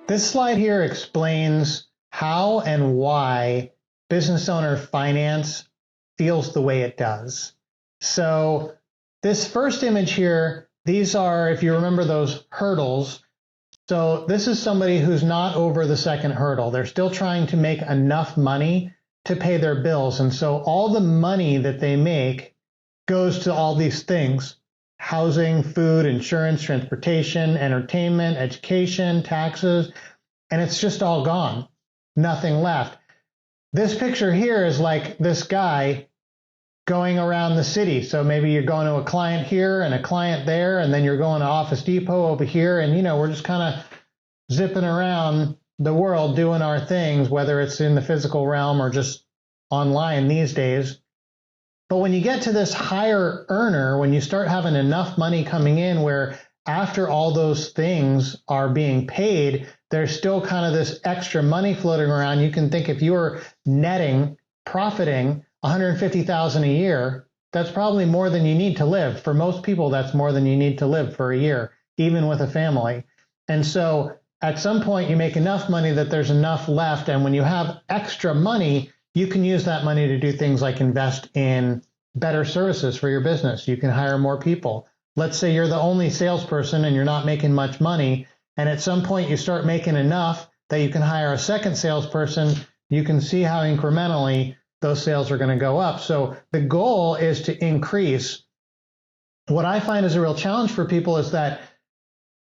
This slide here explains how and why business owner finance feels the way it does. So this first image here, these are, if you remember those hurdles, so this is somebody who's not over the second hurdle. They're still trying to make enough money to pay their bills. And so all the money that they make goes to all these things: housing, food, insurance, transportation, entertainment, education, taxes, and it's just all gone. Nothing left. This picture here is like this guy going around the city. So maybe you're going to a client here and a client there, and then you're going to Office Depot over here, and we're just kind of zipping around the world doing our things, whether it's in the physical realm or just online these days. But when you get to this higher earner, when you start having enough money coming in where after all those things are being paid, there's still kind of this extra money floating around. You can think if you were profiting $150,000 a year, that's probably more than you need to live. For most people, that's more than you need to live for a year, even with a family. And so at some point you make enough money that there's enough left. And when you have extra money, you can use that money to do things like invest in better services for your business. You can hire more people. Let's say you're the only salesperson and you're not making much money. And at some point you start making enough that you can hire a second salesperson. You can see how incrementally those sales are going to go up. So the goal is to increase. What I find is a real challenge for people is that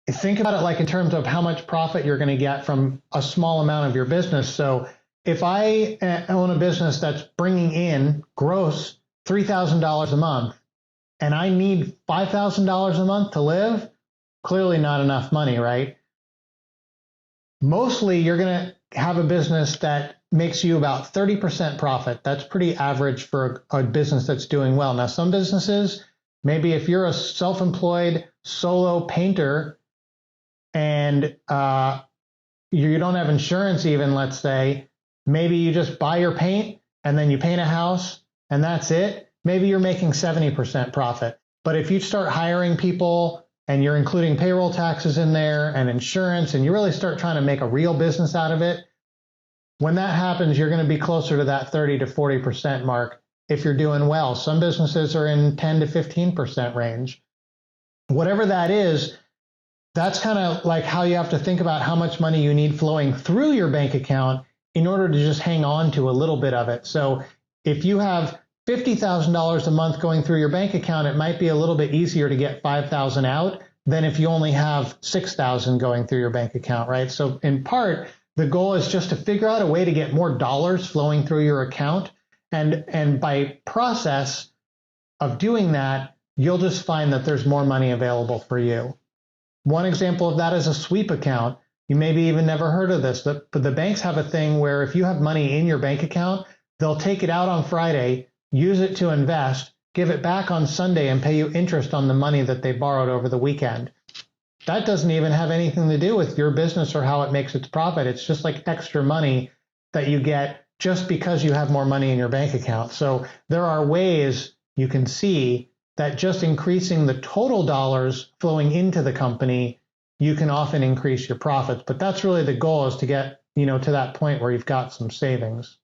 think about it like in terms of how much profit you're going to get from a small amount of your business. So if I own a business that's bringing in gross $3,000 a month and I need $5,000 a month to live, clearly not enough money, right? Mostly you're going to have a business that makes you about 30% profit. That's pretty average for a business that's doing well. Now, some businesses, maybe if you're a self-employed solo painter and you don't have insurance even, let's say, maybe you just buy your paint and then you paint a house and that's it. Maybe you're making 70% profit. But if you start hiring people and you're including payroll taxes in there and insurance, and you really start trying to make a real business out of it, when that happens, you're going to be closer to that 30 to 40% mark if you're doing well. Some businesses are in 10 to 15% range. Whatever that is, that's kind of like how you have to think about how much money you need flowing through your bank account in order to just hang on to a little bit of it. So if you have $50,000 a month going through your bank account, it might be a little bit easier to get $5,000 out than if you only have $6,000 going through your bank account, right? So in part, the goal is just to figure out a way to get more dollars flowing through your account. And by process of doing that, you'll just find that there's more money available for you. One example of that is a sweep account. You maybe even never heard of this, but the banks have a thing where if you have money in your bank account, they'll take it out on Friday, use it to invest, give it back on Sunday, and pay you interest on the money that they borrowed over the weekend. That doesn't even have anything to do with your business or how it makes its profit. It's just like extra money that you get just because you have more money in your bank account. So there are ways you can see that just increasing the total dollars flowing into the company, you can often increase your profits. But that's really the goal, is to get, to that point where you've got some savings.